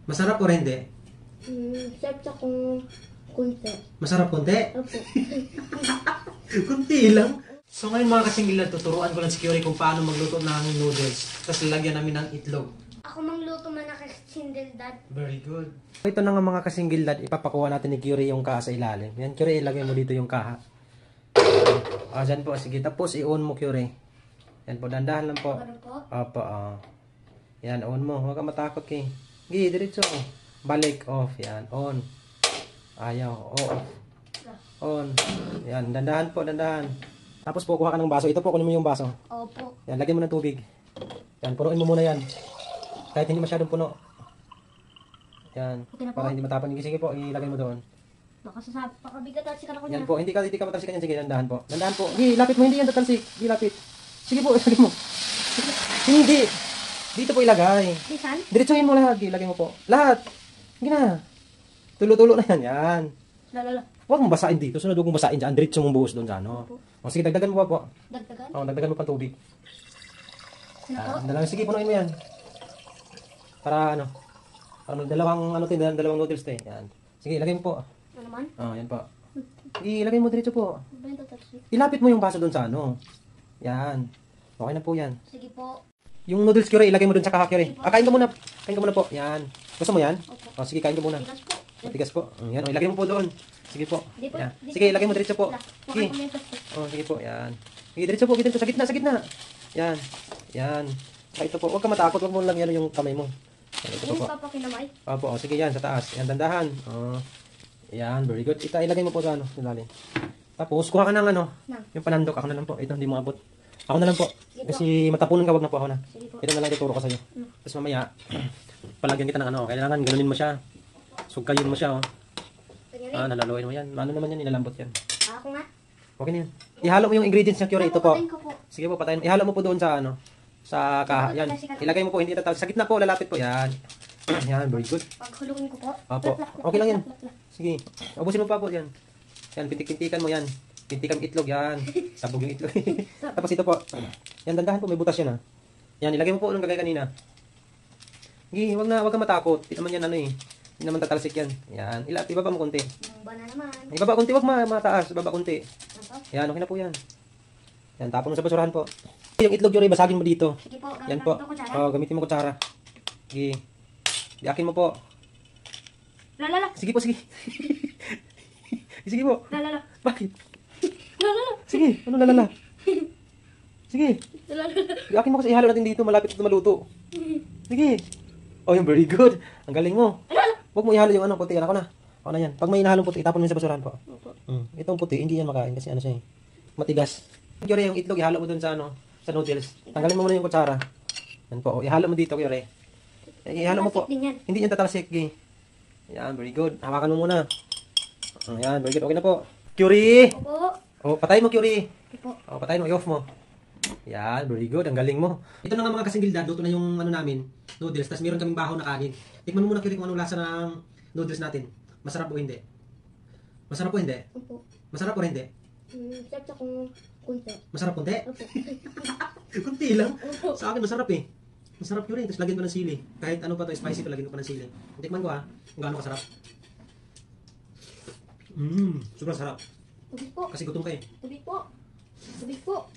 Masarap o hindi? Sarap sa kung kunti. Masarap konti? Opo. Kunti lang. So ngayon mga kasinggilan, tuturuan ko lang si Curie kung paano magluto ng noodles. Tapos lalagyan namin ng itlog. Ako mangluto man na kay single dad. Very good. Ito na nga mga kasinggilan, ipapakuha natin ni Curie yung kaha sa ilalim. Yan Curie, ilagay mo dito yung kaha. Dyan po, sige. Tapos i-on mo Curie. Yan po, dandahan lang po. Ano po? Opo, yan, on mo. Huwag ka matakot kay. Sige, diretso. Balik, off. Yan, on. Ayaw, off. On. Yan, dandahan po, dandahan. Tapos po, kuha ka ng baso. Ito po, kunin mo yung baso. Opo. Yan, lagyan mo ng tubig. Yan, punuin mo muna yan. Kahit hindi masyadong puno. Yan, Okay na po? para hindi matapon. Sige po, ilagay mo doon. Baka bigat at sikat ako Yan niya. po, hindi ka matalsikan yan. Sige, dandahan po. Dandahan po. Sige, lapit mo, hindi yan tatalsik. Sige, lapit. Sige po, ilagay mo. Hindi. Dito po ilagay. Lisan? Diretsuhin mo lahat. Ilagay mo po. Lahat. Sige na. Tulo-tulo na yan. Yan. Lala. Huwag mong basain dito. Sunod huwag mong basain dyan. Diretso mong buhos doon sa ano. O sige, dagdagan mo pa po. Dagdagan? O, dagdagan mo pa tubig. Ano po? Sige, punuin mo yan. Para ano. Para dalawang dalawang noodles to eh. Yan. Sige, ilagay mo po. Ano naman? Yan po. Sige, ilagay mo diretso po. Ano ba yung tatalsik? Ilapit mo yung baso doon sa ano. Yan. Okay na po yan. Sige po. Yung noodles Curie, ilagay mo doon sa kaha Curie. Kain ka muna. Kain ka muna po. Yan. Gusto mo yan? Opo. O, sige, kain ka muna. Tigas po. Matigas po. Yan. O, ilagay mo po doon. Sige po. Di po. Yan. Di Sige, po. ilagay mo diretso po. Sige. Sige. O, sige po. Yan. Sige, diretso po. Dito sa gitna, sa gitna. Yan. Yan. Saka ito po. Huwag ka matakot. Huwag mo lang yan yung kamay mo. Yan, ito Yung po. papakinamay. Opo. O, sige yan. Sa taas. Yan, dandahan. O. Yan. Very good. Ilagay mo po sa ano. Ilalim. Tapos, kuha ka ng ano. Yung panandok. Ako na lang po. Ito, hindi mo abot. Ako na lang po. Kasi matapunan ka. Wag na po ako na. Sige po. Ito na lang ituturo ko sa'yo. Tapos mamaya, palagyan kita ng ano. Kailangan ganunin mo siya. Sugkayin mo siya. Oh. Ganyan Nalaluin mo yan. Ano naman yan. Ilalambot yan. Ako nga. Okay na yan. Ihalo mo yung ingredients niya, Curie. Ito po. Papatayin ko po. Sige po, patayin. Ihalo mo po doon sa ano. Sa kaha. Yan. Ilagay mo po. Hindi tatal. Sa gitna po. Lalapit po. Yan. Yan. Very good. Paghulugin ko po. Opo. Okay lang yan. Sige. Ubusin mo pa po. Yan. Yan. Pintik-pintikan mo yan. Pintikan itlog. Yan. Sabog yung itlog. Tapos ito po. Yan. Dandahan po. May butas yan ha. Yan. Ilagay mo po nung kagaya kanina. Sige. Wag ka matakot. Hindi naman yan ano eh. Hindi naman tatalsik yan. Yan. Ibaba mo konti. Ba na naman. Ibaba konti. Wag mataas. Ibaba konti. Ano? Yan. Okay na po yan. Yan. Tapon mo sa basurahan po. Yung itlog Curie, basagin mo dito. Sige po. Yan po. Gamitin mo kutsara. Sige. Diakin mo po. Lalala. Sige po, sige. Sige po. Lalala. Bakit? Lalala. Sige. Ano lalala? Sige. Lalala. Diakin mo kasi ihalo natin dito. Malapit na maluto. Sige. Oh, yung very good. Ang galing mo. Huwag mo ihalo yung ano, puti. Ako na. Ako na yan. Pag may inahalong puti, itapon mo sa basurahan po. Itong puti, hindi yan makain kasi ano siya eh. Matigas. Curie, yung itlog, ihalo mo dun sa ano, sa noodles. Tanggalin mo muna yung kutsara. Yan po. Ihalo mo dito, Curie. Ihalo mo po. Hindi yan tatalsik. Yan, very good. Hawakan mo muna. Yan, very good. Okay na po. Curie! Opo. Oh, patayin mo, Curie. Opo. Oh, patayin mo, i-off mo. Yan, very good. Ang galing mo. Ito na nga mga kasingildan, luto na yung ano namin, noodles. Tapos meron kaming bahaw na kanin. Tikman mo muna, Curie, kung anong lasa ng noodles natin. Masarap o hindi? Masarap o hindi? Opo. Masarap o hindi? Sarap sa kung kunti. Masarap konti? Opo. Kunti lang. Sa akin masarap eh. Masarap yun eh. Tapos lagyan ko ng sili. Kahit ano pa to, spicy pa, lagyan ko pa ng sili. Tikman ko ha, kung gaano kasarap. Sobrang sarap. Tubig po. Kasi gutom ka eh. Tubig po. Tubig po.